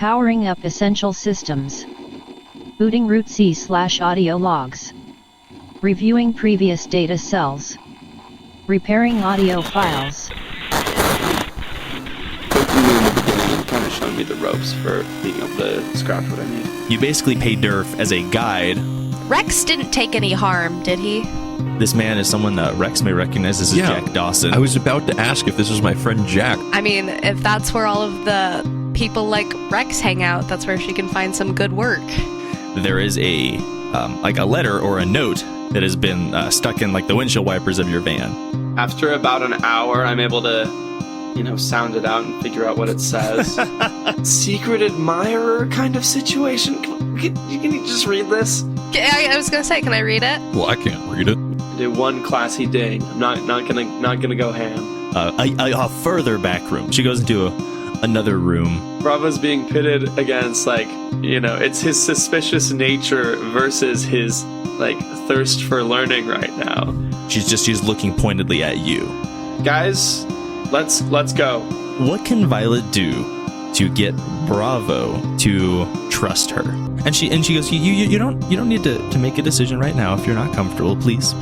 Powering up essential systems. Booting root C/audio logs. Reviewing previous data cells. Repairing audio files. Kind of showing me the ropes for being able to scratch what I need. You basically pay Durf as a guide. Rex didn't take any harm, did he? This man is someone Rex may recognize. This is Jack Dawson. I was about to ask if this is my friend Jack. I mean, if that's where all of the people like Rex hang out, that's where she can find some good work. There is a letter or a note that has been stuck in like the windshield wipers of your van. After about an hour, I'm able to, sound it out and figure out what it says. Secret admirer kind of situation. Can you just read this? I was gonna say, can I read it? Well, I can't read it. Do one classy ding. I'm not gonna go ham. A further back room. She goes into another room. Bravo's being pitted against it's his suspicious nature versus his thirst for learning right now. She's looking pointedly at you. Guys, let's go. What can Violet do to get Bravo to trust her? And she goes, you don't need to make a decision right now if you're not comfortable. Please.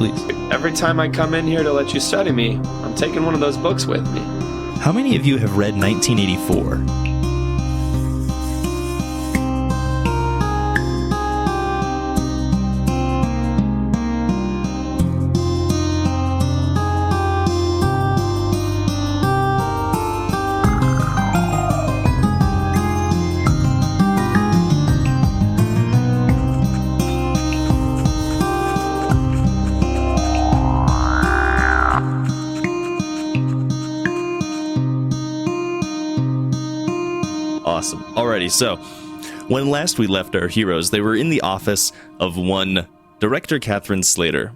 Every time I come in here to let you study me, I'm taking one of those books with me. How many of you have read 1984? Awesome. Alrighty, so when last we left our heroes, they were in the office of one Director Kathryn Slater.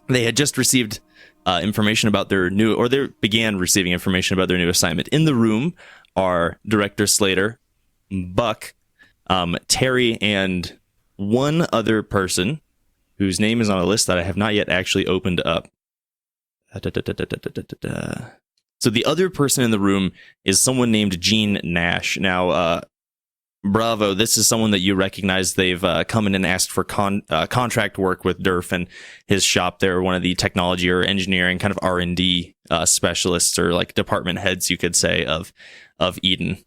They had just received information about their new, or they began receiving information about their new assignment. In the room are Director Slater, Buck, Terry, and one other person whose name is on a list that I have not yet actually opened up. So the other person in the room is someone named Gene Nash. Now, Bravo, this is someone that you recognize. They've come in and asked for contract work with Durf and his shop. They're one of the technology or engineering kind of R&D specialists, or like department heads, you could say, of Eden.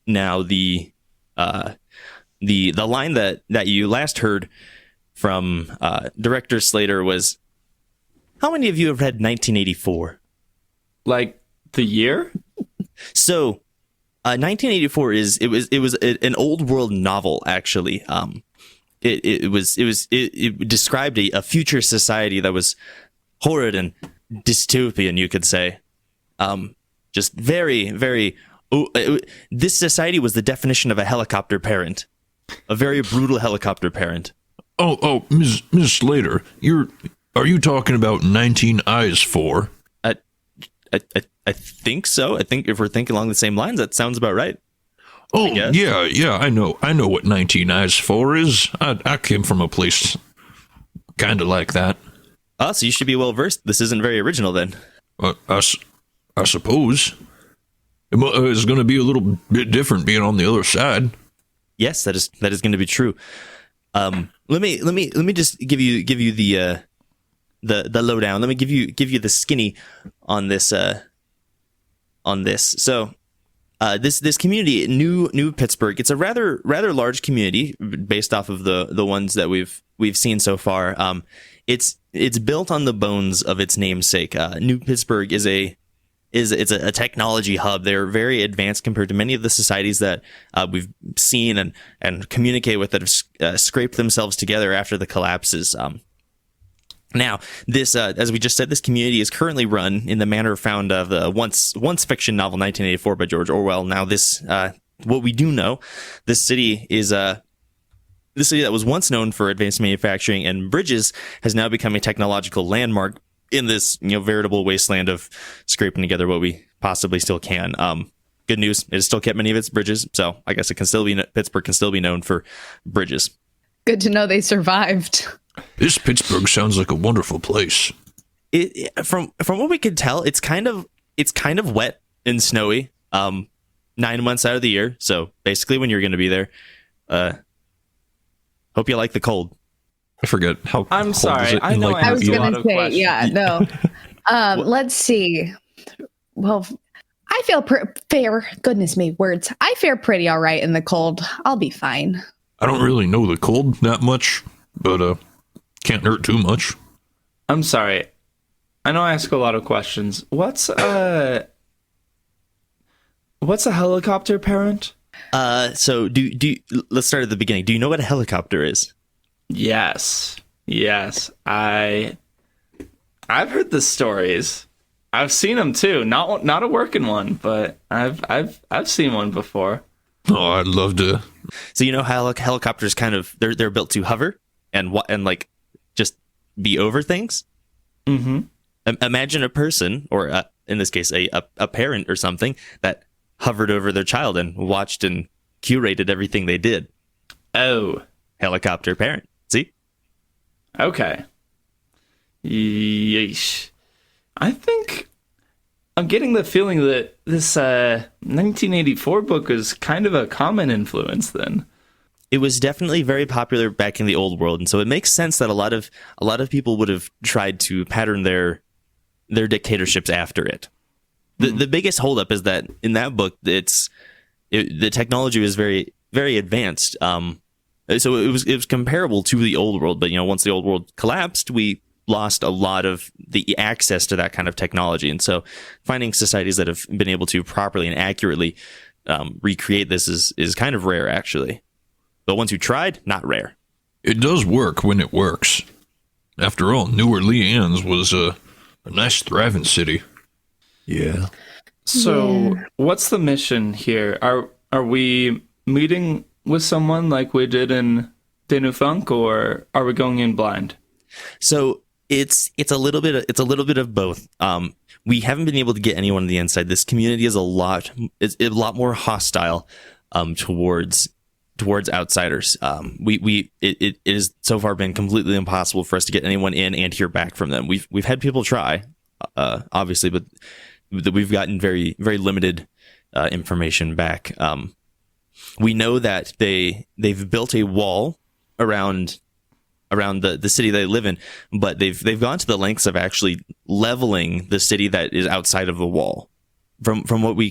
Now, the line that you last heard from Director Slater was, "How many of you have read 1984?" Like the year? So, 1984 it was an old world novel, actually. It described a future society that was horrid and dystopian, you could say. Just very, very. This society was the definition of a helicopter parent, a very brutal helicopter parent. Oh, Ms. Slater, are you talking about 19 Eyes 4? I think so. I think if we're thinking along the same lines, that sounds about right. Oh, yeah, I know what 19 Eyes 4 is. I came from a place kind of like that. Oh, so you should be well versed. This isn't very original then. I suppose. It's going to be a little bit different being on the other side. Yes, that is going to be true. Let me just give you the lowdown. Let me give you the skinny on this. So, this community, New Pittsburgh, it's a rather large community based off of the ones that we've seen so far. It's built on the bones of its namesake. New Pittsburgh is a technology hub. They're very advanced compared to many of the societies that we've seen and communicate with that have scraped themselves together after the collapses. Now, this, as we just said, this community is currently run in the manner found of the once fiction novel 1984 by George Orwell. Now, this, what we do know, this city that was once known for advanced manufacturing and bridges has now become a technological landmark in this, veritable wasteland of scraping together what we possibly still can. Good news, it has still kept many of its bridges, so I guess Pittsburgh can still be known for bridges. Good to know they survived. This Pittsburgh sounds like a wonderful place. From what we could tell, it's kind of wet and snowy. 9 months out of the year. So basically when you're going to be there. Hope you like the cold. I forget how. I'm cold sorry. is it I in, know like, I I was New New York. going to lot of say, questions. yeah, no. Let's see. Well, I feel fair. Goodness me, words. I fare pretty all right in the cold. I'll be fine. I don't really know the cold that much, but can't hurt too much. I'm sorry. I know I ask a lot of questions. What's a helicopter parent? So let's start at the beginning. Do you know what a helicopter is? Yes. I've heard the stories. I've seen them too. Not a working one, but I've seen one before. Oh, I'd love to. So you know how helicopters kind of they're built to hover and like just be over things. Mm-hmm. Imagine a person, or in this case, a parent or something that hovered over their child and watched and curated everything they did. Oh, Helicopter parent. See? okay. Yeesh. I think I'm getting the feeling that this 1984 book is kind of a common influence then. It was definitely very popular back in the old world, and so it makes sense that a lot of people would have tried to pattern their dictatorships after it. The biggest holdup is that in that book, the technology was very, very advanced. So it was comparable to the old world, but once the old world collapsed, we lost a lot of the access to that kind of technology, and so finding societies that have been able to properly and accurately recreate this is kind of rare, actually. But once you tried, not rare. It does work when it works. After all, New Orleans was a nice, thriving city. Yeah. So, what's the mission here? Are we meeting with someone like we did in Funk, or are we going in blind? So it's a little bit of both. We haven't been able to get anyone on the inside. This community is a lot more hostile towards outsiders. It has so far been completely impossible for us to get anyone in and hear back from them. We've had people try, obviously, but we've gotten very, very limited information back. We know that they've built a wall around the city they live in, but they've gone to the lengths of actually leveling the city that is outside of the wall. From what we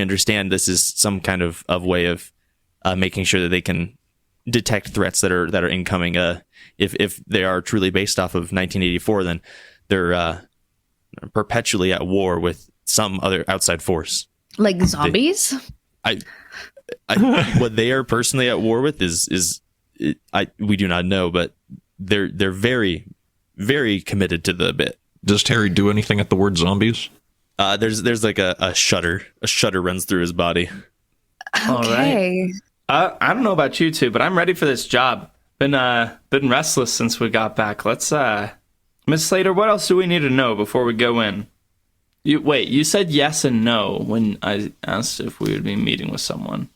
understand, this is some kind of way of making sure that they can detect threats that are incoming. If they are truly based off of 1984, then they're perpetually at war with some other outside force. Like zombies? What they are personally at war with we do not know, but they're very, very committed to the bit. Does Terry do anything at the word zombies? There's like a shudder. A shudder runs through his body. Okay. I don't know about you two, but I'm ready for this job. Been restless since we got back. Let's Miss Slater, what else do we need to know before we go in? You said yes and no when I asked if we would be meeting with someone.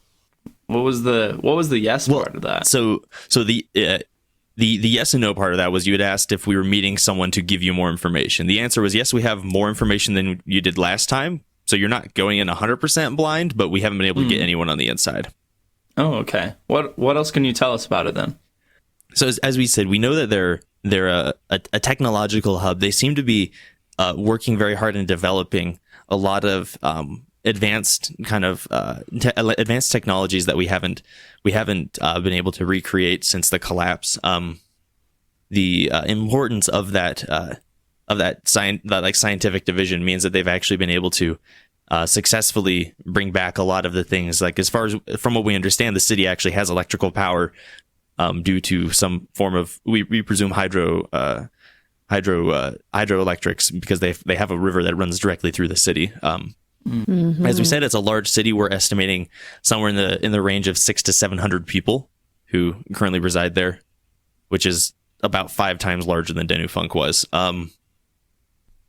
What was the yes part of that? So the yes and no part of that was you had asked if we were meeting someone to give you more information. The answer was yes, we have more information than you did last time. So you're not going in 100% blind, but we haven't been able to get anyone on the inside. Oh, okay. What else can you tell us about it then? So as we said, we know that they're a technological hub. They seem to be working very hard in developing a lot of advanced advanced technologies that we haven't been able to recreate since the collapse. The importance of that scientific division means that they've actually been able to successfully bring back a lot of the things. Like, as far as from what we understand, the city actually has electrical power due to some form of we presume hydroelectrics, because they have a river that runs directly through the city. As we said, it's a large city. We're estimating somewhere in the range of 600 to 700 people who currently reside there, which is about 5 times larger than Funk was. Let's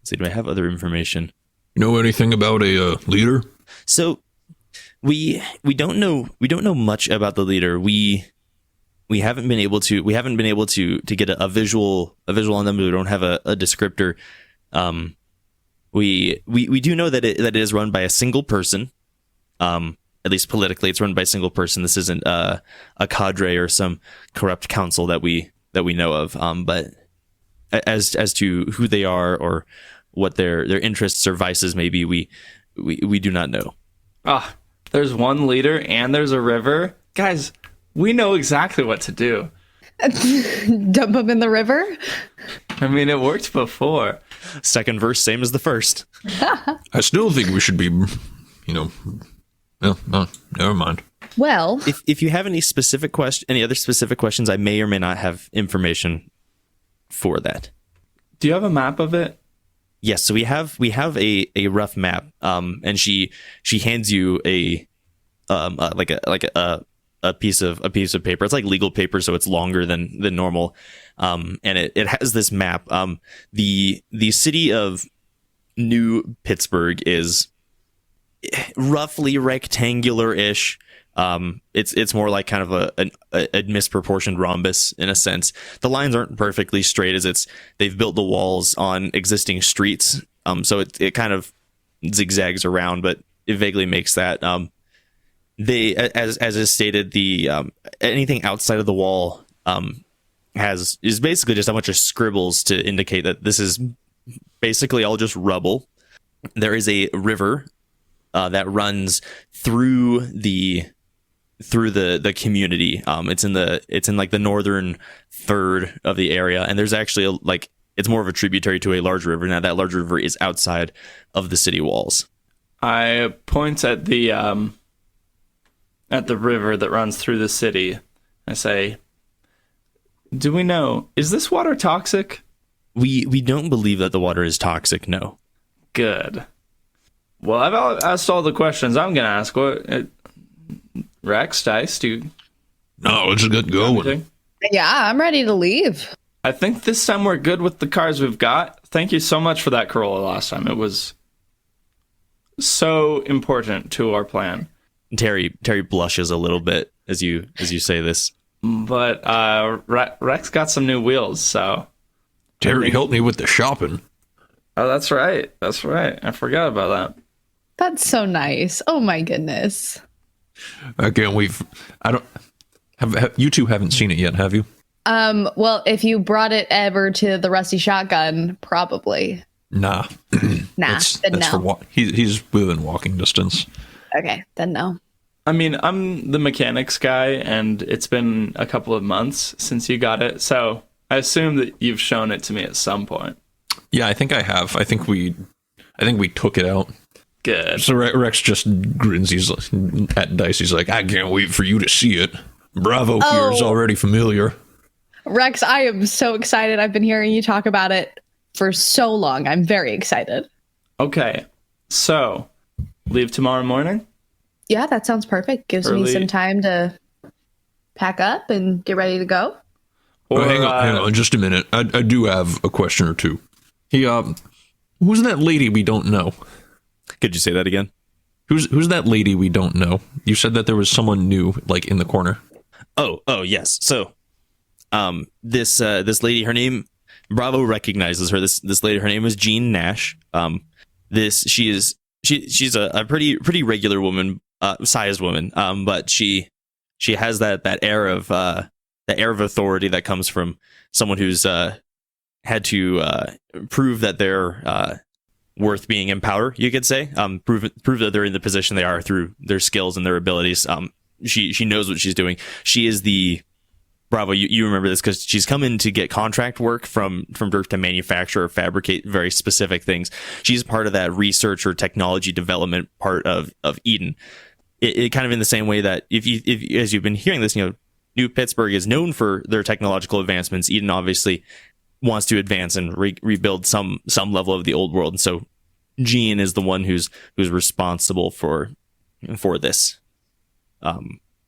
see, do I have other information? Know anything about a leader? So we don't know much about the leader. We haven't been able to get a visual on them. We don't have a descriptor. We do know that it is run by a single person. at least politically, it's run by a single person. This isn't a cadre or some corrupt council that we know of. But as to who they are or what their interests or vices may be, we do not know. There's one leader and there's a river. Guys, we know exactly what to do. Dump them in the river? I mean, it worked before. Second verse, same as the first. I still think we should be, no, never mind. Well, If you have any other specific questions, I may or may not have information for that. Do you have a map of it? Yes, so we have a rough map, and she hands you a piece of paper. It's like legal paper, so it's longer than normal, and it has this map. The city of New Pittsburgh is roughly rectangular-ish. It's more like kind of a misproportioned rhombus in a sense. The lines aren't perfectly straight as they've built the walls on existing streets. So it kind of zigzags around, but it vaguely makes that. They, as is stated, the anything outside of the wall is basically just a bunch of scribbles to indicate that this is basically all just rubble. There is a river that runs through the community. It's in like the northern third of the area, and there's actually it's more of a tributary to a large river. Now that large river is outside of the city walls. I point at the river that runs through the city. I say, do we know, is this water toxic? We don't believe that the water is toxic, no. Good. Well, I've asked all the questions I'm going to ask. Rex, Dice, do you... No, let's get going. yeah, I'm ready to leave. I think this time we're good with the cars we've got. Thank you so much for that Corolla last time. It was so important to our plan. Terry blushes a little bit as you say this. But Rex got some new wheels, so... Terry helped me with the shopping. Oh, that's right. That's right. I forgot about that. That's so nice. Oh my goodness. Again, you two haven't seen it yet, have you? Well, if you brought it ever to the Rusty Shotgun, probably. Nah. That's no. He's within walking distance. Okay, then no. I mean, I'm the mechanics guy, and it's been a couple of months since you got it, so I assume that you've shown it to me at some point. Yeah, I think I have. I think we took it out. Good. So Rex just grins. He's at Dice. He's like, I can't wait for you to see it. Bravo here is already familiar. Rex, I am so excited. I've been hearing you talk about it for so long. I'm very excited. Okay, so leave tomorrow morning? Yeah, that sounds perfect. Gives me some time to pack up and get ready to go. Or, hang on, just a minute. I do have a question or two. Who's that lady we don't know? Could you say that again? Who's that lady we don't know? You said that there was someone new, like in the corner. Oh, yes. So, this lady, her name, Bravo recognizes her. This lady, her name is Jean Nash. She's a pretty regular woman, sized woman. But she has that air of authority that comes from someone who's had to prove that they're worth being in power, you could say. Prove that they're in the position they are through their skills and their abilities. She knows what she's doing. She is the Bravo. You remember this because she's come in to get contract work from Dirk to manufacture or fabricate very specific things. She's part of that research or technology development part of Eden. It kind of in the same way that if as you've been hearing this, New Pittsburgh is known for their technological advancements. Eden obviously wants to advance and rebuild some level of the old world, and so Jean is the one who's responsible for this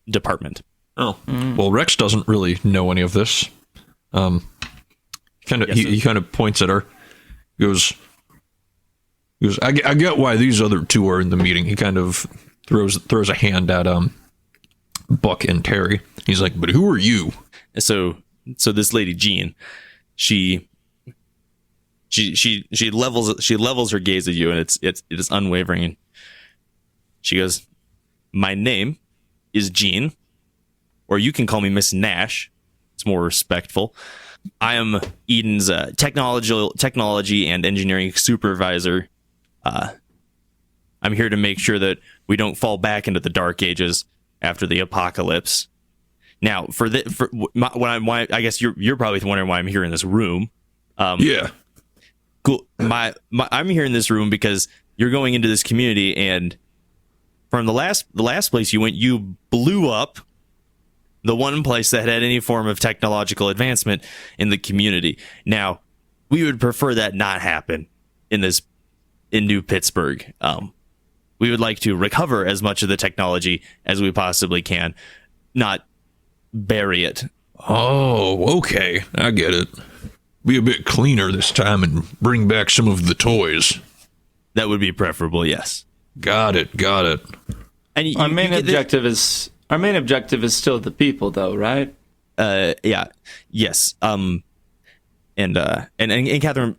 department. Oh, well, Rex doesn't really know any of this. He kind of points at her. He goes, I get why these other two are in the meeting. He kind of throws a hand at Buck and Terry. He's like, but who are you? So this lady Jean, she levels her gaze at you, and it is unwavering. And she goes, my name is Jean, or you can call me Miss Nash. It's more respectful. I am Eden's technology and engineering supervisor. I'm here to make sure that we don't fall back into the dark ages after the apocalypse. Now, I guess you're probably wondering why I'm here in this room. Yeah. Cool. I'm here in this room because you're going into this community, and from the last place you went, you blew up the one place that had any form of technological advancement in the community. Now, we would prefer that not happen in New Pittsburgh. We would like to recover as much of the technology as we possibly can, not bury it. Oh, okay. I get it. Be a bit cleaner this time and bring back some of the toys. That would be preferable, yes. Got it. And Our main objective is still the people, though, right? Yeah. Yes. And Kathryn,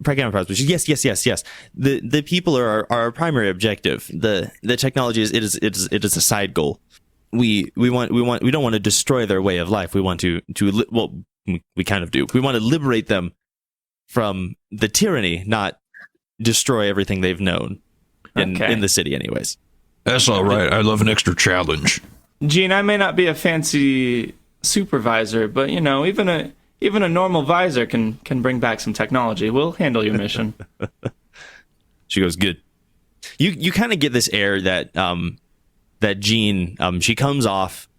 yes. The people are our primary objective. The technology is a side goal. We don't want to destroy their way of life. We want we kind of do. We want to liberate them from the tyranny, not destroy everything they've known in the city anyways. That's all right. I love an extra challenge. Gene, I may not be a fancy supervisor, but even a normal visor can bring back some technology. We'll handle your mission. She goes, good. You kind of get this air that that Jean, she comes off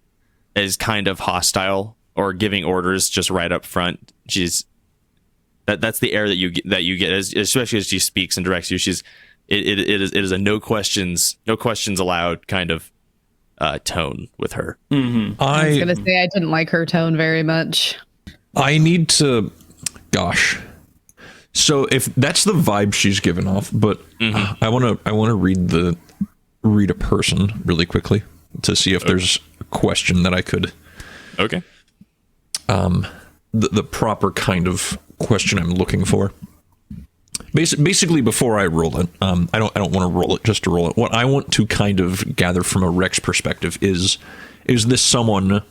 as kind of hostile or giving orders just right up front. That's the air that you get, especially as she speaks and directs you. It is a no questions allowed kind of tone with her. Mm-hmm. I was gonna say I didn't like her tone very much. I need to, so if that's the vibe she's given off, but I want to read a person really quickly to see if there's a question that I could. Okay. The proper kind of question I'm looking for. Basically, before I roll it, I don't want to roll it just to roll it. What I want to kind of gather from a Rex perspective is this someone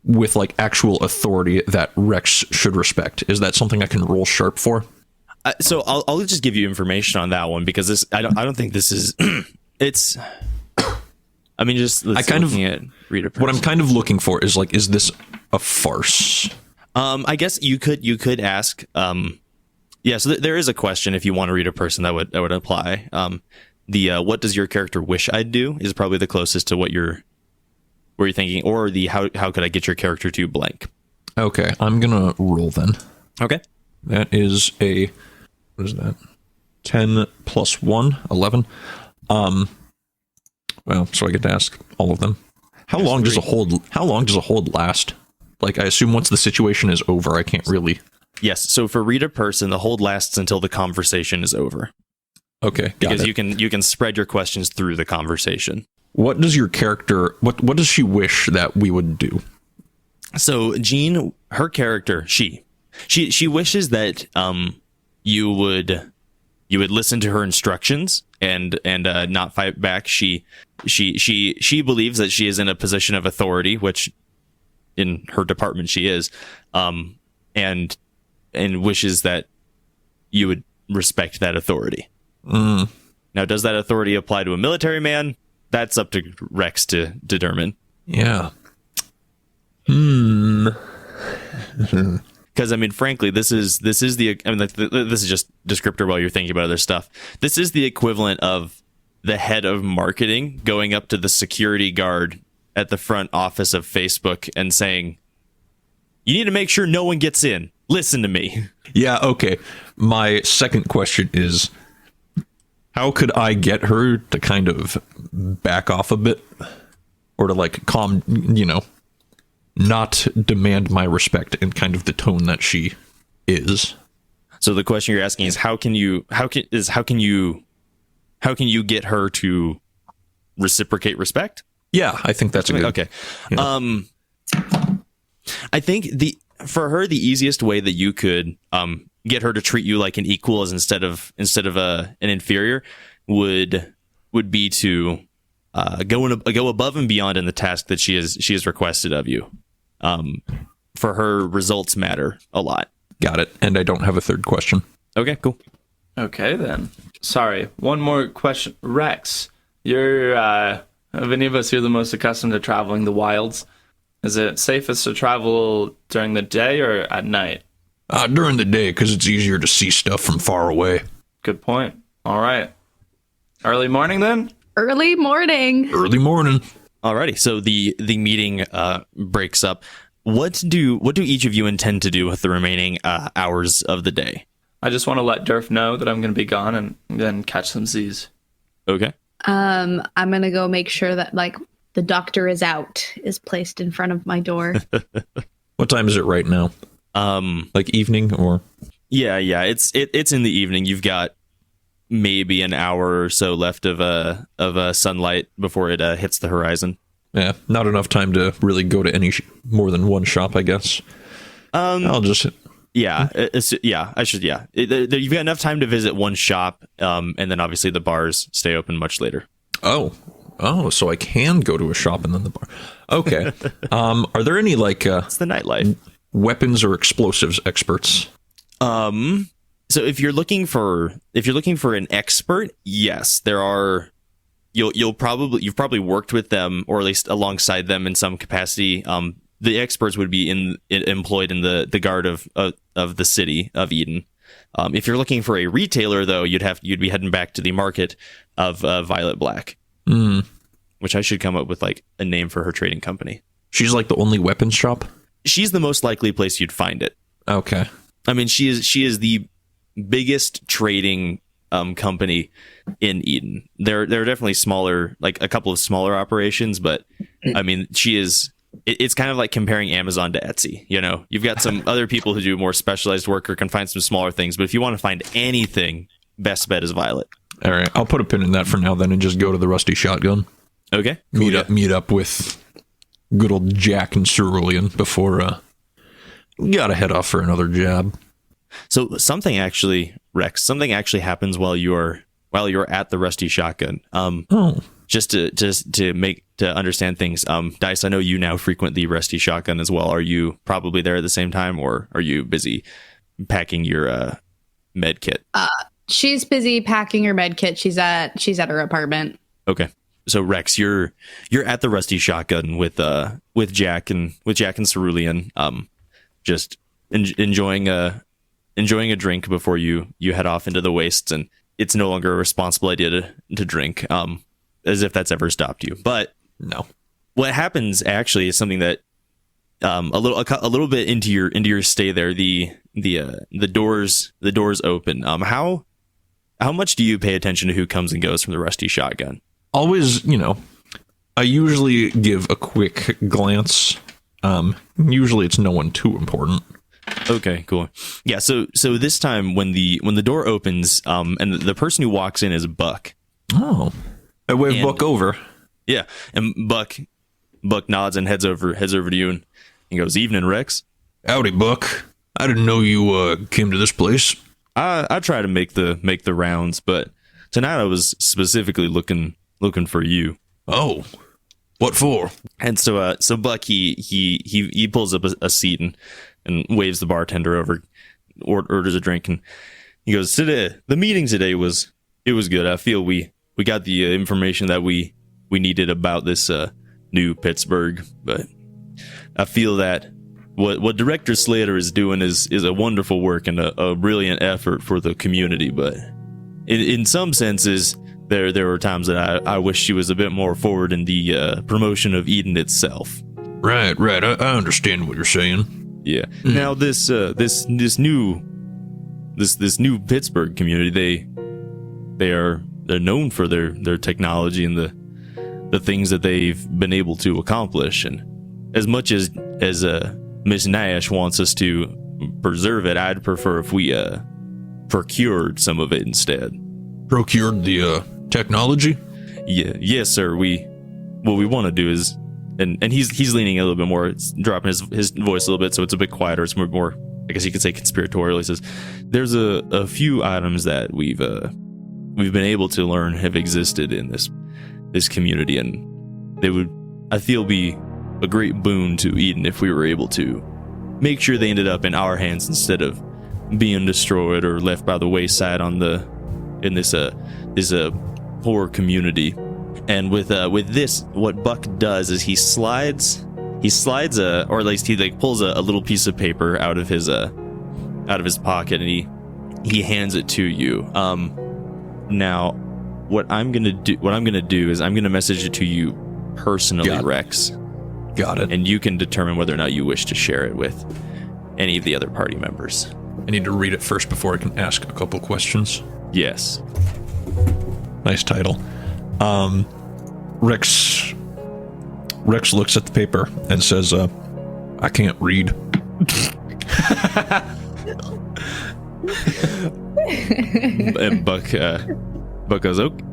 with like actual authority that Rex should respect? Is that something I can roll sharp for? So I'll just give you information on that one because I don't think this is it's. I mean, just I kind of read a person. What I'm kind of looking for is like, is this a farce? I guess you could ask. Yeah, so there is a question if you want to read a person that would apply. What does your character wish I'd do is probably the closest to what you're thinking, or the how could I get your character to blank. Okay, I'm gonna roll then. Okay, that is what is that? 10 plus 1, 11. Well, so I get to ask all of them. How long does a hold last? Like, I assume once the situation is over, I can't really. Yes. So for read a person, the hold lasts until the conversation is over. Okay, because you can spread your questions through the conversation. What does your character? What does she wish that we would do? So Jean, her character, she wishes that you would listen to her instructions and not fight back. She believes that she is in a position of authority, which in her department she is, and wishes that you would respect that authority. Now, does that authority apply to a military man? That's up to Rex to determine. Yeah. Because I mean, frankly, this is this is just descriptor while you're thinking about other stuff. This is the equivalent of the head of marketing going up to the security guard at the front office of Facebook and saying, "You need to make sure no one gets in. Listen to me." Yeah. Okay. My second question is, how could I get her to kind of back off a bit, or to like calm, not demand my respect in kind of the tone that she is? So the question you're asking is how can you get her to reciprocate respect? Yeah, I think that's a good. Okay. Yeah. I think for her the easiest way that you could get her to treat you like an equal instead of an inferior would be to go above and beyond in the task that she has requested of you. For her, results matter a lot. Got it. And I don't have a third question. Okay, cool. Okay, then. Sorry, one more question. Rex, you're, of any of us, you're the most accustomed to traveling the wilds. Is it safest to travel during the day or at night? During the day, because it's easier to see stuff from far away. Good point. All right. Early morning, then? Early morning. Early morning. Alrighty, so the meeting breaks up. What do each of you intend to do with the remaining hours of the day? I just want to let Durf know that I'm going to be gone and then catch some Z's. Okay. I'm gonna go make sure that like the doctor is out is placed in front of my door. What time is it right now? Like evening or? Yeah. It's in the evening. You've got maybe an hour or so left of sunlight before it hits the horizon. Yeah, not enough time to really go to any more than one shop, I guess. I'll just. Yeah, I should. Yeah, you've got enough time to visit one shop, and then obviously the bars stay open much later. Oh, so I can go to a shop and then the bar. Okay. Are there any like it's the nightlife weapons or explosives experts? So if you're looking for an expert, yes, there are. You've probably worked with them or at least alongside them in some capacity. The experts would be employed in the guard of the city of Eden. If you're looking for a retailer, though, you'd be heading back to the market of Violet Black, which I should come up with like a name for her trading company. She's like the only weapons shop. She's the most likely place you'd find it. Okay. I mean, she is the biggest trading company in Eden. There are definitely smaller, like a couple of smaller operations, but I mean, she is. It's kind of like comparing Amazon to Etsy. You know, you've got some other people who do more specialized work or can find some smaller things, but if you want to find anything, best bet is Violet. All right, I'll put a pin in that for now then and just go to the Rusty Shotgun. Okay. Meet up with good old Jack and Cerulean before gotta head off for another job. So something actually happens while you're at the Rusty Shotgun. Just to understand things. Dice, I know you now frequent the Rusty Shotgun as well. Are you probably there at the same time, or are you busy packing your med kit? She's busy packing her med kit. She's at her apartment. Okay. So Rex, you're at the Rusty Shotgun with Jack and Cerulean, just enjoying a drink before you head off into the wastes, and it's no longer a responsible idea to drink, as if that's ever stopped you. But no, what happens actually is something that a little bit into your stay there, the doors open. How much do you pay attention to who comes and goes from the Rusty Shotgun? Always, I usually give a quick glance. Usually it's no one too important. Okay, cool. Yeah, so this time when the door opens, and the person who walks in is Buck. Oh, I wave Buck over. Yeah, and Buck nods and heads over to you and he goes, "Evening, Rex." Howdy, Buck. I didn't know you came to this place. I try to make the rounds, but tonight I was specifically looking for you. Oh, what for? And so Buck he pulls up a seat and waves the bartender over, orders a drink, and he goes, "Today, the meeting today was good. I feel we got the information that we needed about this new Pittsburgh, but I feel that what Director Slater is doing is a wonderful work and a brilliant effort for the community, but in some senses there were times that I wish she was a bit more forward in the promotion of Eden itself." Right. I understand what you're saying. Yeah. Now this new Pittsburgh community, they're known for their technology and the things that they've been able to accomplish, and as much as Miss Nash wants us to preserve it, I'd prefer if we procured some of it instead. Procured the technology? Yeah, yes, sir. What we want to do is, and he's leaning a little bit more, it's dropping his voice a little bit, so it's a bit quieter. It's more, I guess you could say, conspiratorial. He says, "There's a few items that we've been able to learn have existed in this community, and they would, I feel, be a great boon to Eden if we were able to make sure they ended up in our hands instead of being destroyed or left by the wayside in this poor community. And with this, what Buck does is he slides or at least he like pulls a little piece of paper out of his pocket, and he hands it to you. Now what I'm gonna do is I'm gonna message it to you personally, Rex. Got it. And you can determine whether or not you wish to share it with any of the other party members. I need to read it first before I can ask a couple questions. Yes. Nice title. Rex looks at the paper and says, I can't read. And Buck goes, okay,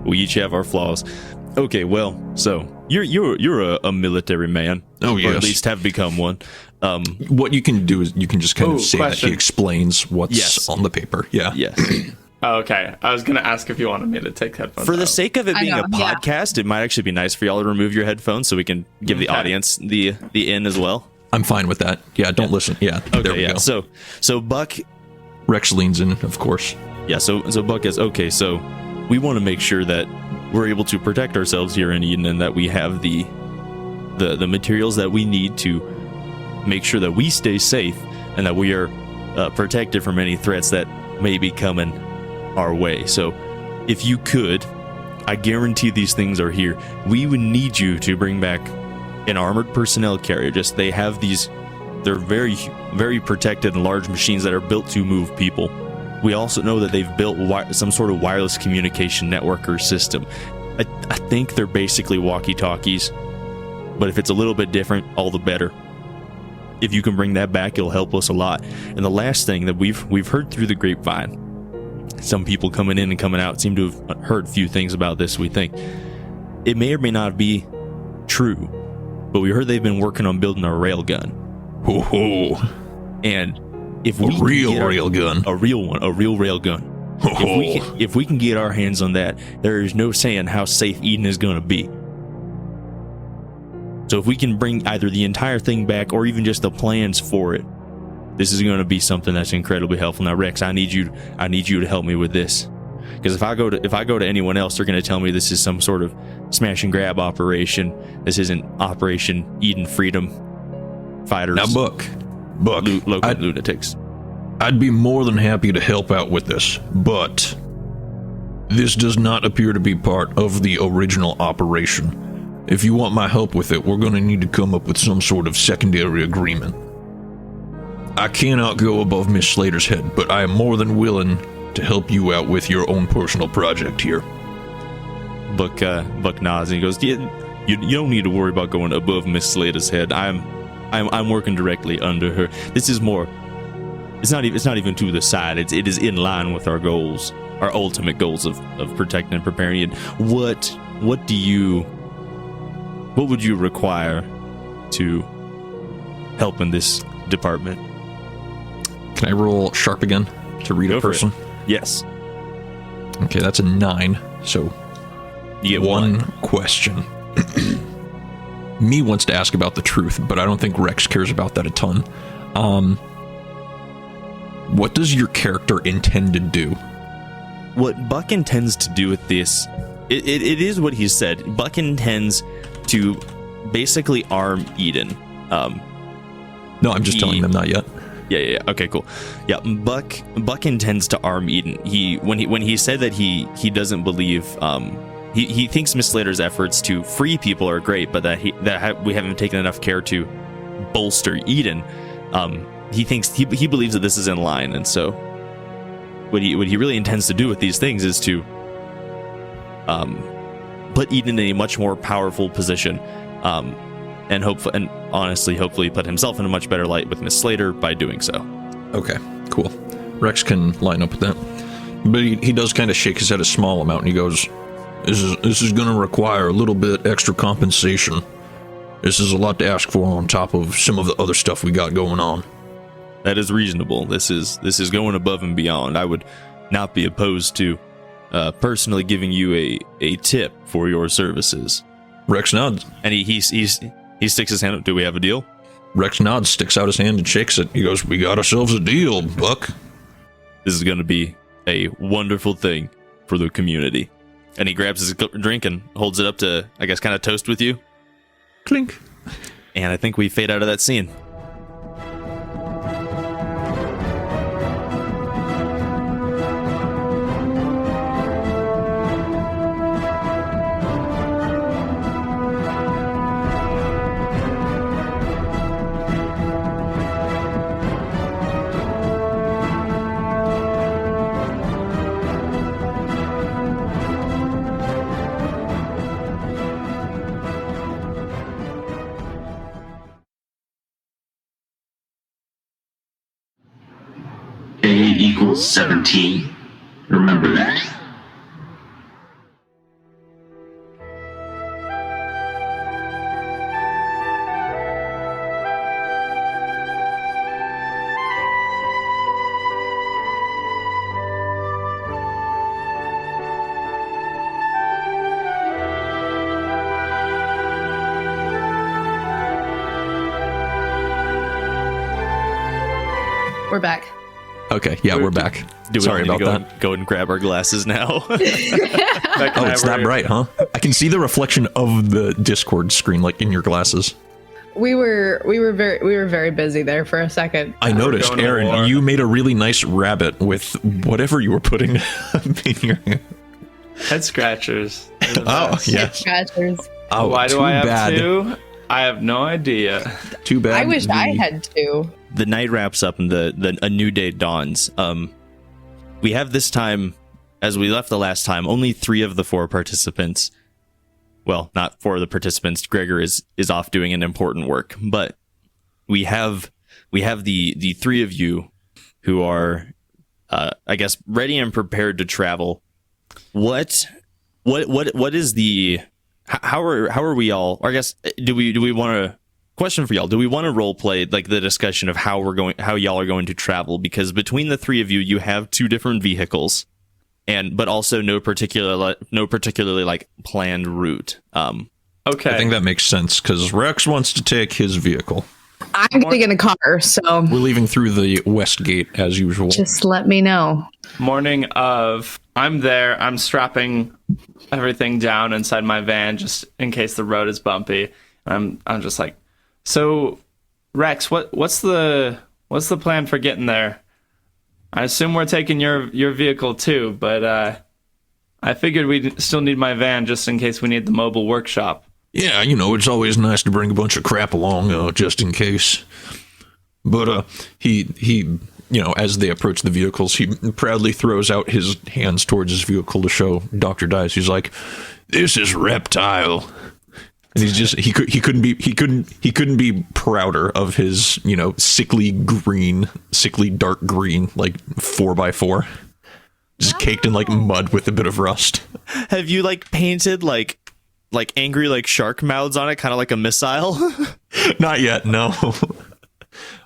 we each have our flaws. Okay, well, so you're a military man. Oh, yes. Or at least have become one. What you can do is you can just kind of say question. that he explains what's on the paper. Yeah. Yes. Oh, okay. I was going to ask if you wanted me to take headphones For the out. sake of it being a yeah. podcast, it might actually be nice for y'all to remove your headphones so we can give the audience the in as well. I'm fine with that. Yeah, don't listen. Yeah, Okay, there we go. So Buck, Rex leans in, of course. yeah, so Buck is, okay, so we want to make sure that we're able to protect ourselves here in Eden, and that we have the materials that we need to make sure that we stay safe and that we are protected from any threats that may be coming our way. So if you could, I guarantee these things are here. We would need you to bring back an armored personnel carrier. Just they have these, they're very, very protected and large machines that are built to move people. We also know that they've built some sort of wireless communication network or system. I think they're basically walkie-talkies, but if it's a little bit different, all the better. If you can bring that back, it'll help us a lot. And the last thing that we've heard through the grapevine, some people coming in and coming out seem to have heard a few things about this. We think it may or may not be true, but we heard they've been working on building a railgun. Ho-ho. And if A we real can get railgun. a real one, a real railgun. If we can get our hands on that, there is no saying how safe Eden is going to be. So if we can bring either the entire thing back or even just the plans for it, this is going to be something that's incredibly helpful. Now, Rex, I need you to help me with this, because if I go to anyone else, they're going to tell me this is some sort of smash and grab operation. This isn't Operation Eden Freedom Fighters. Now, Buck, local lunatics. I'd be more than happy to help out with this, but this does not appear to be part of the original operation. If you want my help with it, we're going to need to come up with some sort of secondary agreement. I cannot go above Miss Slater's head, but I am more than willing to help you out with your own personal project here. Buck nods and he goes, "Yeah, you don't need to worry about going above Miss Slater's head. I'm working directly under her. This is more. It's not even to the side. It is in line with our goals, our ultimate goals of protecting and preparing it. What would you require to help in this department?" Can I roll sharp again to read a person? Yes. Okay, that's a 9. So You get one question. Me wants to ask about the truth, but I don't think Rex cares about that a ton. What does your character intend to do? What Buck intends to do with this, it is what he said. Buck intends to basically arm Eden. No, I'm just telling them, not yet. Yeah. Okay, cool. Yeah, Buck intends to arm Eden. When he said that he doesn't believe, he thinks Miss Slater's efforts to free people are great, but that we haven't taken enough care to bolster Eden. He believes that this is in line, and so what he really intends to do with these things is to put Eden in a much more powerful position, and hopefully put himself in a much better light with Miss Slater by doing so. Okay, cool. Rex can line up with that. But he does kind of shake his head a small amount, and he goes, This is going to require a little bit extra compensation. This is a lot to ask for on top of some of the other stuff we got going on. That is reasonable. This is going above and beyond. I would not be opposed to personally giving you a tip for your services. Rex nods. And he sticks his hand up. Do we have a deal? Rex nods, sticks out his hand and shakes it. He goes, "We got ourselves a deal, Buck." This is going to be a wonderful thing for the community. And he grabs his drink and holds it up to, I guess, kind of toast with you. Clink. And I think we fade out of that scene. A = 17. Remember that. We're back. Okay, yeah, we're back. Sorry about that. Go and grab our glasses now. Oh, it's that bright, huh? I can see the reflection of the Discord screen, like in your glasses. We were very busy there for a second. I noticed, Aaron, you made a really nice rabbit with whatever you were putting in your hand. Head scratchers. Oh, yes. Scratchers. Oh, why do I have two? I have no idea. Too bad. I wish I had two. The night wraps up and a new day dawns. We have this time, as we left the last time, only 3 of the 4 participants. Well, not 4 of the participants. Gregor is off doing an important work, but we have the 3 of you who are, I guess, ready and prepared to travel. What is the? How are we all? Or I guess do we want to? Question for y'all: do we want to role play like the discussion of how y'all are going to travel? Because between the 3 of you, you have 2 different vehicles, but also no particularly like planned route. Okay, I think that makes sense because Rex wants to take his vehicle. I'm getting in a car, so We're leaving through the west gate as usual. just let me know. morning of, I'm there. I'm strapping everything down inside my van just in case the road is bumpy. I'm just like, so Rex, what's the plan for getting there? I assume we're taking your vehicle too, but I figured we'd still need my van just in case we need the mobile workshop. Yeah, it's always nice to bring a bunch of crap along, just in case. But he as they approach the vehicles, he proudly throws out his hands towards his vehicle to show Dr. Dice. He's like, "This is Reptile." And he's just he couldn't be prouder of his, sickly dark green, like 4x4. Just caked in like mud with a bit of rust. Have you like painted like angry like shark mouths on it, kind of like a missile? Not yet, no.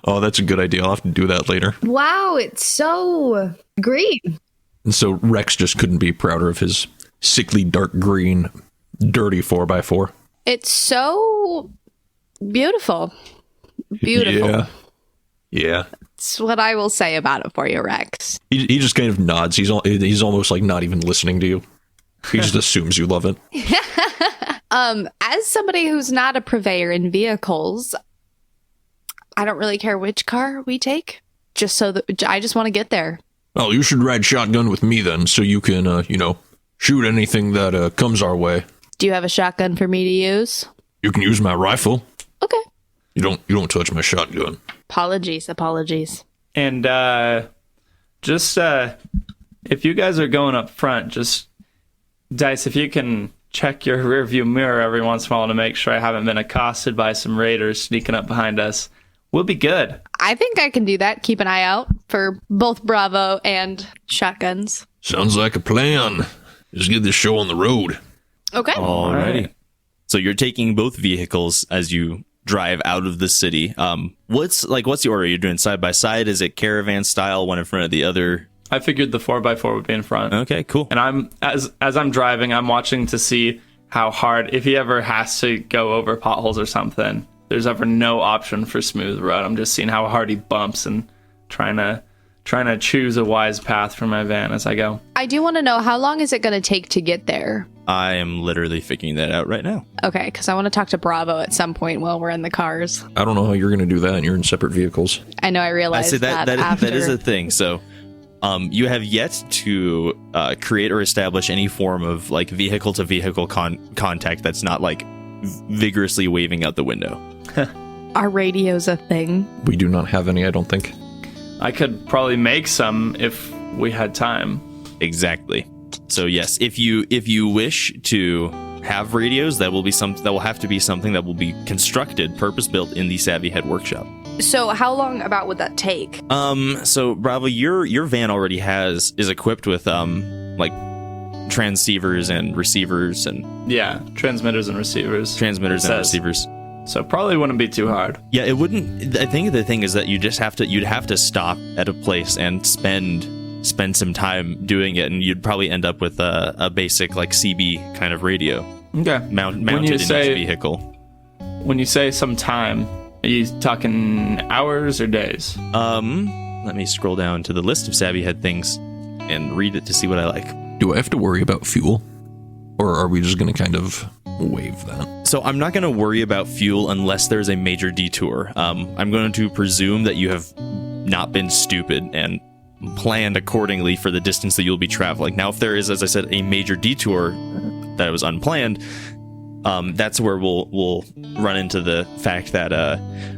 Oh, that's a good idea. I'll have to do that later. Wow, it's so green. And so Rex just couldn't be prouder of his sickly dark green, dirty 4x4. It's so beautiful. Beautiful. Yeah. That's what I will say about it for you, Rex. He just kind of nods. He's almost like not even listening to you. He just assumes you love it. As somebody who's not a purveyor in vehicles, I don't really care which car we take. Just so that I just want to get there. Oh, you should ride shotgun with me then, so you can, shoot anything that comes our way. Do you have a shotgun for me to use? You can use my rifle. Okay. You don't touch my shotgun. Apologies. And just if you guys are going up front, just Dice, if you can check your rearview mirror every once in a while to make sure I haven't been accosted by some raiders sneaking up behind us, we'll be good. I think I can do that. Keep an eye out for both Bravo and shotguns. Sounds like a plan. Just get this show on the road. Okay. Alrighty. So you're taking both vehicles as you drive out of the city. What's the order? You're doing side by side? Is it caravan style, one in front of the other? I figured the 4x4 would be in front. Okay, cool. And I'm as I'm driving, I'm watching to see how hard, if he ever has to go over potholes or something, there's ever no option for smooth road. I'm just seeing how hard he bumps and trying to choose a wise path for my van as I go. I do want to know, how long is it going to take to get there? I am literally figuring that out right now. Okay, because I want to talk to Bravo at some point while we're in the cars. I don't know how you're going to do that, and you're in separate vehicles. I know, I realized I say that that is after. a thing. So, you have yet to create or establish any form of like vehicle to vehicle contact that's not like vigorously waving out the window. Are radios a thing? We do not have any, I don't think. I could probably make some if we had time. Exactly. So yes, if you wish to have radios, that will have to be something that will be constructed, purpose built in the Savvyhead workshop. So how long about would that take? So Bravo, your van already is equipped with like transceivers and receivers and Yeah, transmitters and receivers. receivers. So probably wouldn't be too hard. Yeah, it wouldn't. I think the thing is that you'd have to stop at a place and spend some time doing it, and you'd probably end up with a basic like CB kind of radio Okay. mounted in each vehicle. When you say some time, are you talking hours or days? Let me scroll down to the list of Savvyhead things and read it to see what I like. Do I have to worry about fuel? Or are we just going to kind of waive that? So I'm not going to worry about fuel unless there's a major detour. I'm going to presume that you have not been stupid and planned accordingly for the distance that you'll be traveling. Now, if there is, as I said, a major detour that was unplanned, that's where we'll run into the fact that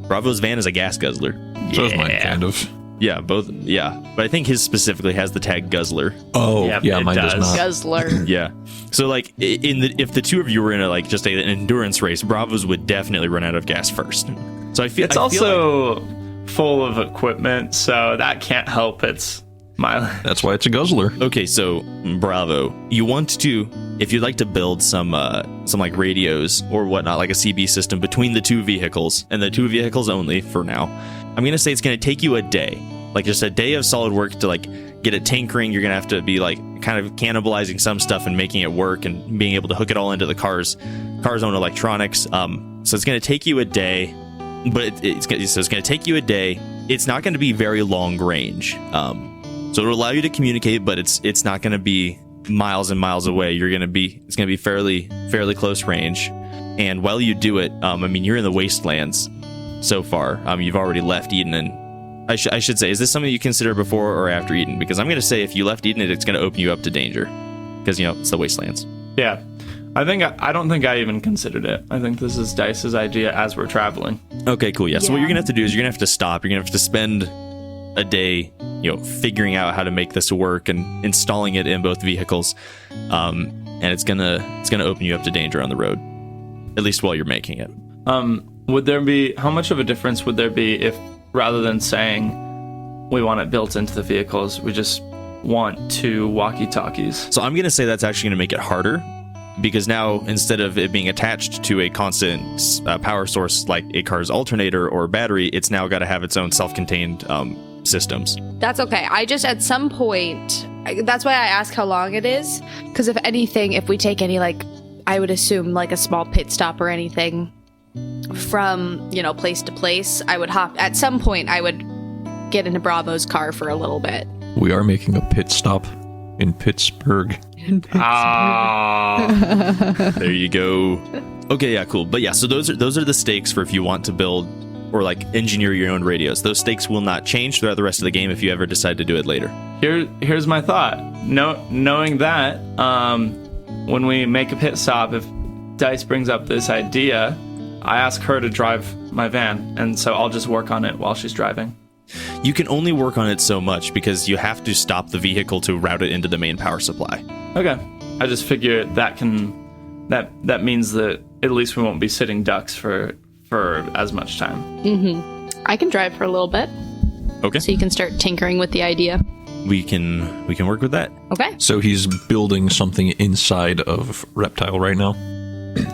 Bravo's van is a gas guzzler. So is mine, kind of. Yeah, both. Yeah, but I think his specifically has the tag guzzler. Oh, Yep, yeah, it mine does does. not. Guzzler. Yeah. So like if the two of you were in an endurance race, Bravos would definitely run out of gas first. So I feel It's also full of equipment, so that can't help its mileage. That's why it's a guzzler. okay, so Bravo, you want to, if you'd like to build some like radios or whatnot, like a CB system between the two vehicles and the two vehicles only for now, I'm gonna say it's gonna take you a day, like just a day of solid work to like get it tinkering. You're gonna have to be like kind of cannibalizing some stuff and making it work and being able to hook it all into the car's own electronics. So it's gonna take you a day, but it's gonna take you a day. It's not gonna be very long range. So it'll allow you to communicate, but it's not gonna be miles and miles away. It's gonna be fairly close range. And while you do it, I mean, you're in the wastelands so far. You've already left Eden, and I should say, is this something you consider before or after Eden? Because I'm going to say if you left Eden, it's going to open you up to danger, because it's the wastelands. Yeah. I don't think I even considered it. I think this is Dice's idea as we're traveling. Okay, cool. Yeah. So what Yeah. you're going to have to do is you're going to have to stop. You're going to have to spend a day, figuring out how to make this work and installing it in both vehicles. And it's gonna open you up to danger on the road, at least while you're making it. How much of a difference would there be if, rather than saying we want it built into the vehicles, we just want two walkie-talkies? So I'm going to say that's actually going to make it harder, because now instead of it being attached to a constant power source like a car's alternator or battery, it's now got to have its own self-contained systems. That's okay. I just, at some point, that's why I ask how long it is. Because if anything, if we take any, like, I would assume like a small pit stop or anything from, place to place, I would at some point, I would get into Bravo's car for a little bit. We are making a pit stop in Pittsburgh. There you go. Okay, yeah, cool. But yeah, so those are the stakes for if you want to build or like engineer your own radios. Those stakes will not change throughout the rest of the game if you ever decide to do it later. Here's my thought. Knowing that, when we make a pit stop, if Dice brings up this idea, I ask her to drive my van, and so I'll just work on it while she's driving. You can only work on it so much because you have to stop the vehicle to route it into the main power supply. Okay. I just figure that means that at least we won't be sitting ducks for as much time. I can drive for a little bit. Okay. So you can start tinkering with the idea. We can work with that. Okay. So he's building something inside of Reptile right now?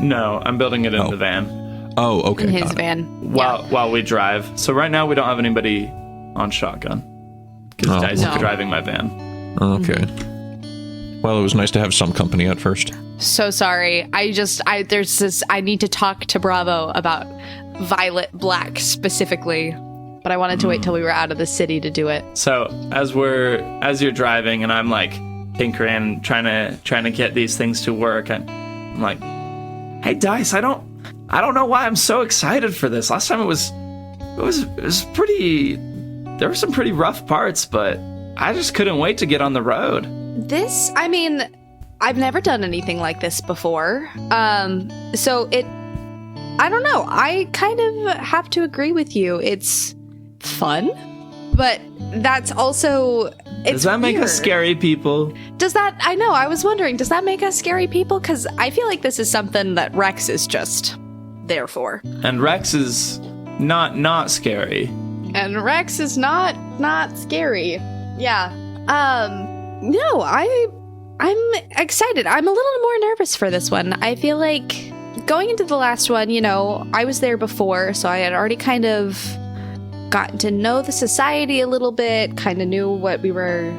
No, I'm building it in Oh. the van Oh, okay. In his got it. van. while we drive. So right now we don't have anybody on shotgun because Oh. Dice No. is driving my van. Okay. Well, it was nice to have some company at first. So sorry. I need to talk to Bravo about Violet Black specifically, but I wanted to wait till we were out of the city to do it. So as you're driving and I'm like tinkering, trying to get these things to work, and I'm like, hey Dice, I don't know why I'm so excited for this. Last time it was pretty, there were some pretty rough parts, but I just couldn't wait to get on the road. I've never done anything like this before. So I don't know. I kind of have to agree with you. It's fun, but that's also... Does that make us scary people? I know, I was wondering, does that make us scary people? Because I feel like this is something that Rex is just there for. And Rex is not scary. And Rex is not scary. Yeah. No, I'm excited. I'm a little more nervous for this one. I feel like going into the last one, I was there before, so I had already kind of gotten to know the society a little bit, kind of knew what we were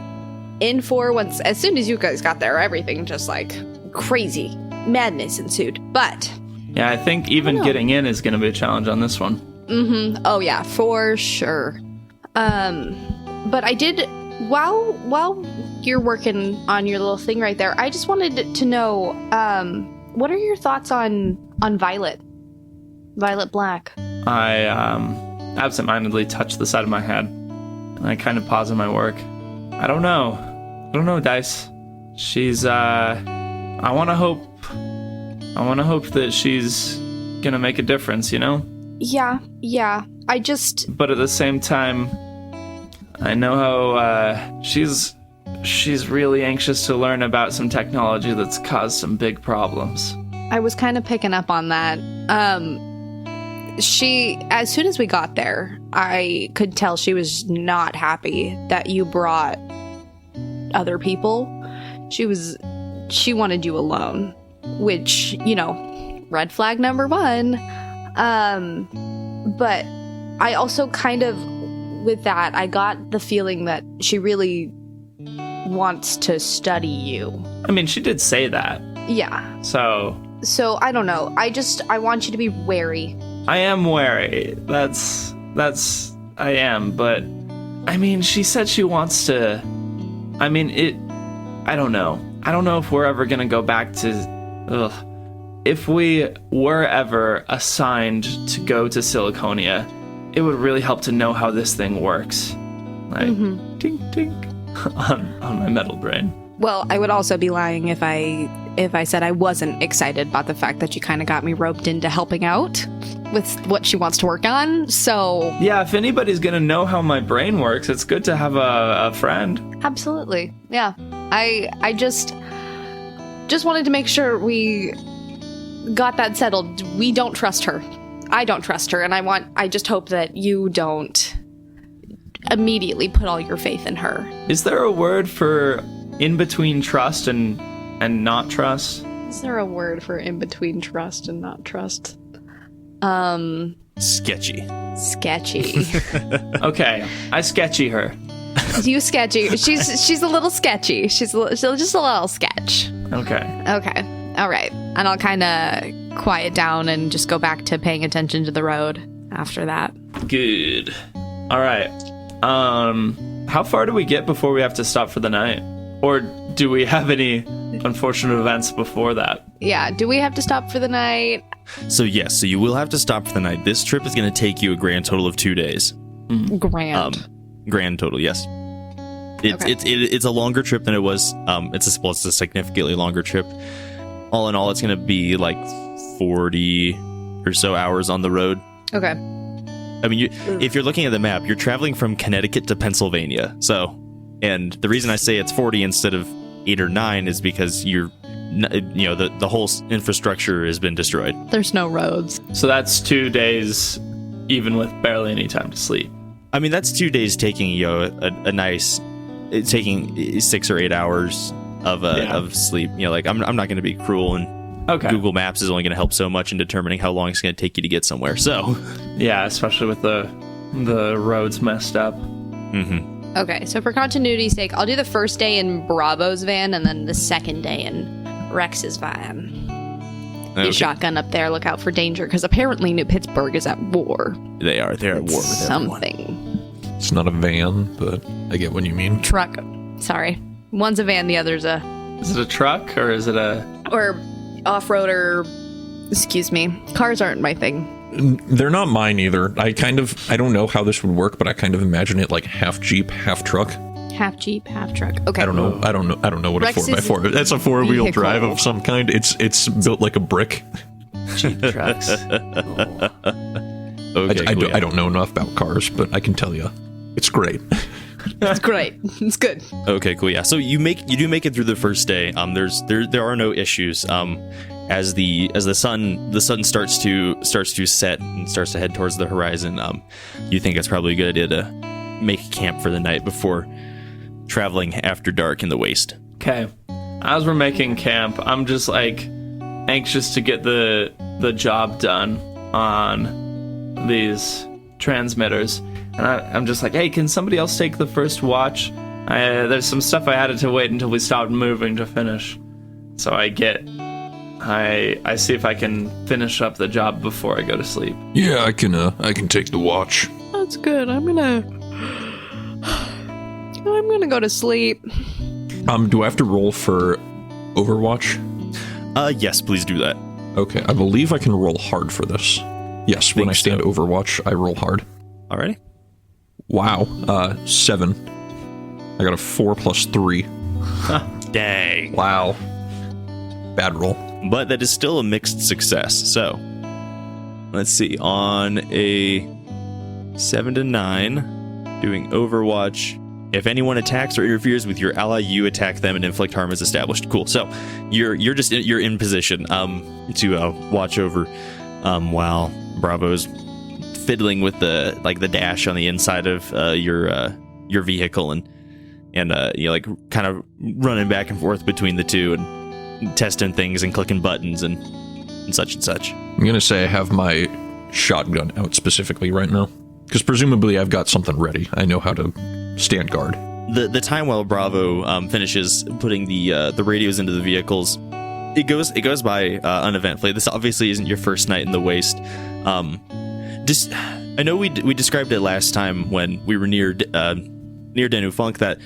in for. As soon as you guys got there, everything just like crazy madness ensued. But yeah, I think even getting in is going to be a challenge on this one. Mm-hmm. Oh yeah, for sure. But I did, while you're working on your little thing right there, I just wanted to know, what are your thoughts on Violet Black? I absentmindedly touched the side of my head, and I kind of paused in my work. I don't know, Dice. She's I want to hope that she's gonna make a difference, Yeah. But at the same time, I know how she's really anxious to learn about some technology that's caused some big problems. I was kind of picking up on that. As soon as we got there, I could tell she was not happy that you brought other people. She wanted you alone, which, red flag number 1. But I also kind of, with that, I got the feeling that she really wants to study you. I mean, she did say that. Yeah. So I don't know. I want you to be wary. I am wary. That's I am, but I mean, she said she wants to. I mean, I don't know. I don't know if we're ever gonna go back to. If we were ever assigned to go to Siliconia, it would really help to know how this thing works. Like, tink tink on my metal brain. Well, I would also be lying if I said I wasn't excited about the fact that she kind of got me roped into helping out with what she wants to work on. So yeah, if anybody's gonna know how my brain works, it's good to have a friend. Absolutely, yeah. I just wanted to make sure we got that settled. We don't trust her. I don't trust her, and I just hope that you don't immediately put all your faith in her. Is there a word for in between trust and not trust? Is there a word for in between trust and not trust? Sketchy. Okay, I sketchy her. You sketchy. She's a little sketchy. She's just a little sketch. Okay. All right. And I'll kind of quiet down and just go back to paying attention to the road after that. Good. All right. How far do we get before we have to stop for the night? Or do we have any unfortunate events before that? Yeah. Do we have to stop for the night? So yes, so you will have to stop for the night. This trip is going to take you a grand total of 2 days. Grand. Grand total, yes. It's a longer trip than it was. It's a significantly longer trip. All in all, it's going to be like 40 or so hours on the road. Okay. I mean, if you're looking at the map, you're traveling from Connecticut to Pennsylvania. So, and the reason I say it's 40 instead of 8 or 9 is because the whole infrastructure has been destroyed. There's no roads. So that's 2 days, even with barely any time to sleep. I mean, that's 2 days taking a nice, taking 6 or 8 hours of sleep. Like I'm not going to be cruel, and Google Maps is only going to help so much in determining how long it's going to take you to get somewhere. So yeah, especially with the roads messed up. Mm-hmm. Okay, so for continuity's sake, I'll do the first day in Bravo's van and then the second day in Rex's van. Okay. You shotgun up there, look out for danger, because apparently New Pittsburgh is at war. They are. They're at war with Something. It's not a van, but I get what you mean. Truck. Sorry. One's a van, the other's a... Is it a truck or is it a... Or off-roader... Excuse me. Cars aren't my thing. They're not mine either. I don't know how this would work, but I kind of imagine it like half Jeep, half truck. Half Jeep, half truck. Okay. I don't know what Rex a 4x4. That's a 4-wheel vehicle. drive of some kind. It's built like a brick. Jeep trucks? Okay, I cool, yeah. don't know enough about cars, but I can tell you, it's great. It's great. It's good. Okay, cool. Yeah. So you do make it through the first day. There are no issues. As the sun starts to set and starts to head towards the horizon, you think it's probably a good idea to make camp for the night before traveling after dark in the waste. Okay. As we're making camp, I'm just like anxious to get the job done on these transmitters. And I'm just like, hey, can somebody else take the first watch? There's some stuff I had to wait until we stopped moving to finish. So I see if I can finish up the job before I go to sleep. Yeah, I can take the watch. That's good. I'm gonna go to sleep. Do I have to roll for Overwatch? Yes, please do that. Okay, I believe I can roll hard for this. Yes, when I stand Overwatch, I roll hard. Alrighty. Wow, 7. I got a 4 plus 3. Dang. Wow. Bad roll. But that is still a mixed success. So, let's see. On a 7 to 9, doing Overwatch. If anyone attacks or interferes with your ally, you attack them and inflict harm as established. Cool. So, you're in position to watch over while Bravo's fiddling with the dash on the inside of your vehicle and like kind of running back and forth between the two and testing things and clicking buttons and such and such. I'm gonna say I have my shotgun out specifically right now, because presumably I've got something ready. I know how to stand guard. The time while Bravo finishes putting the radios into the vehicles, it goes by uneventfully. This obviously isn't your first night in the waste. I know we described it last time when we were near Danu Funk that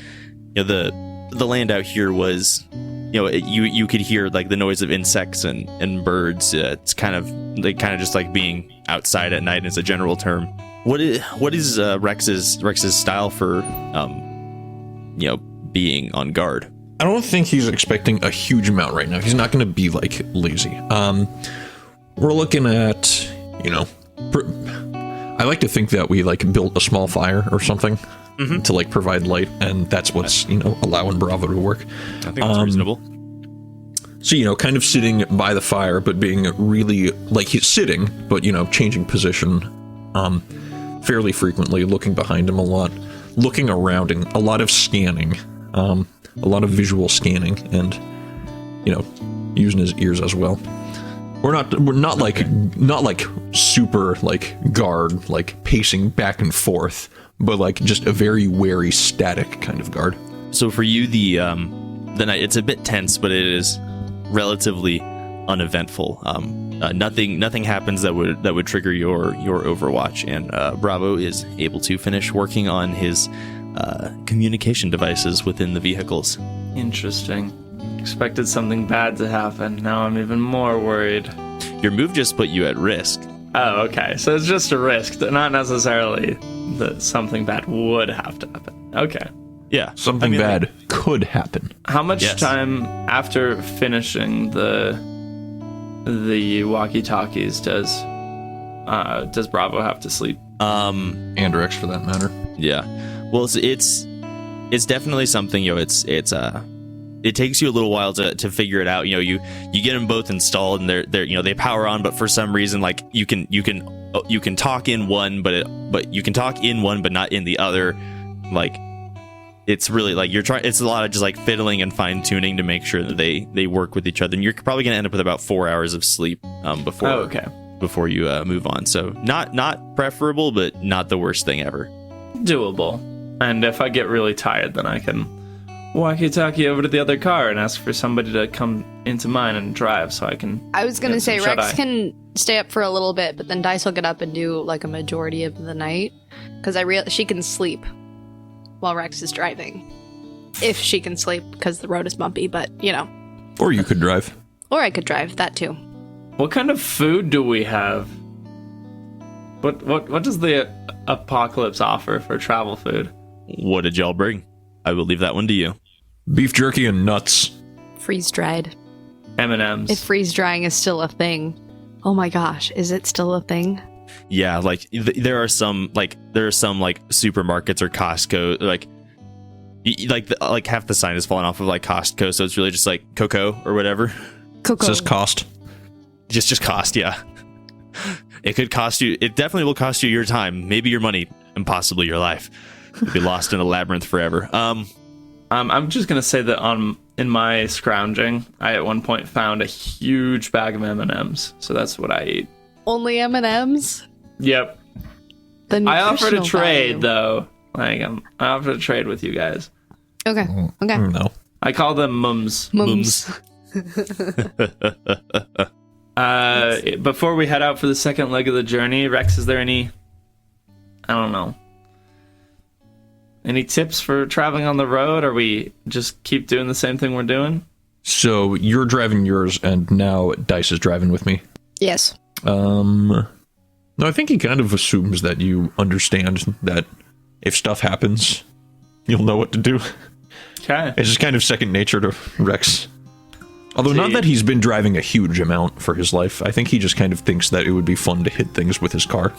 the land out here was you could hear like the noise of insects and birds. It's kind of just like being outside at night as a general term. What is Rex's style for being on guard? I don't think he's expecting a huge amount right now. He's not going to be like lazy. We're looking at I like to think that we like built a small fire or something to like provide light, and that's what's allowing Bravo to work. I think that's reasonable. So kind of sitting by the fire, but being really like he's sitting, but changing position fairly frequently, looking behind him a lot, looking around, and a lot of scanning, a lot of visual scanning, and using his ears as well. We're not like super like guard, like pacing back and forth, but like just a very wary, static kind of guard. So for you, the night, it's a bit tense, but it is relatively uneventful. Nothing happens that would trigger your Overwatch, and Bravo is able to finish working on his communication devices within the vehicles. Interesting. Expected something bad to happen. Now I'm even more worried. Your move just put you at risk. Oh, okay. So it's just a risk, not necessarily that something bad would have to happen. Okay. Yeah. Something bad could happen. How much time after finishing the walkie-talkies does Bravo have to sleep? And Rex, for that matter. Yeah. Well, it's definitely something. It takes you a little while to figure it out. You get them both installed and they're they power on, but for some reason, like you can talk in one, but you can talk in one, but not in the other. Like it's really like it's a lot of just like fiddling and fine tuning to make sure that they work with each other. And you're probably gonna end up with about 4 hours of sleep before you move on. So not preferable, but not the worst thing ever. Doable. And if I get really tired, then I can walkie-talkie over to the other car and ask for somebody to come into mine and drive so I can... I was gonna say some Rex shut-eye. can stay up for a little bit, but then Dice will get up and do like a majority of the night because she can sleep while Rex is driving, if she can sleep because the road is bumpy. But Or you could drive. or I could drive that too. What kind of food do we have? What does the apocalypse offer for travel food? What did y'all bring? I will leave that one to you. Beef jerky and nuts. Freeze dried. M&Ms. If freeze drying is still a thing, oh my gosh, is it still a thing? Yeah, like there are some supermarkets or Costco like half the sign has fallen off of like Costco, so it's really just like Cocoa or whatever. Cocoa. It says cost. Just cost, yeah. It could cost you. It definitely will cost you your time, maybe your money, and possibly your life. You'll be lost in a labyrinth forever. I'm just gonna say that in my scrounging, I at one point found a huge bag of M&Ms, so that's what I eat. Only M&Ms? Yep. The I offered a nutritional trade value. though. Like I offered a trade with you guys. Okay. Okay. No. I call them mums. Mums. Before we head out for the second leg of the journey, Rex, is there any, I don't know, any tips for traveling on the road, or we just keep doing the same thing we're doing? So you're driving yours, and now Dice is driving with me. Yes. No, I think he kind of assumes that you understand that if stuff happens, you'll know what to do. Okay. It's just kind of second nature to Rex. Although not that he's been driving a huge amount for his life. I think he just kind of thinks that it would be fun to hit things with his car.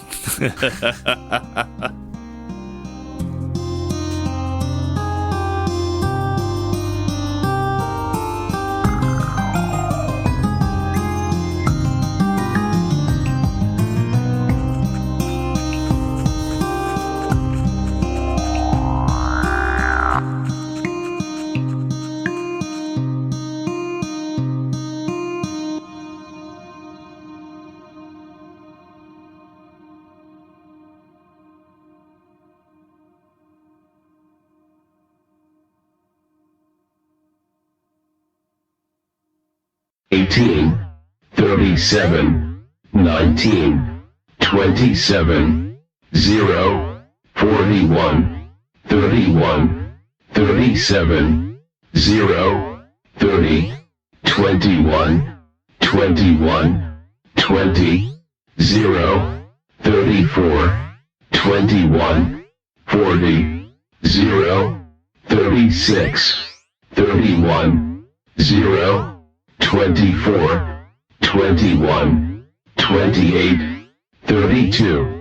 $18, $37, $19, $27, $0, $41, $31, $37, $0, $30, $21, $21, $20, $0, $34, $21, $40, $0, $36, $31, $0, 24, 21, 28, 32,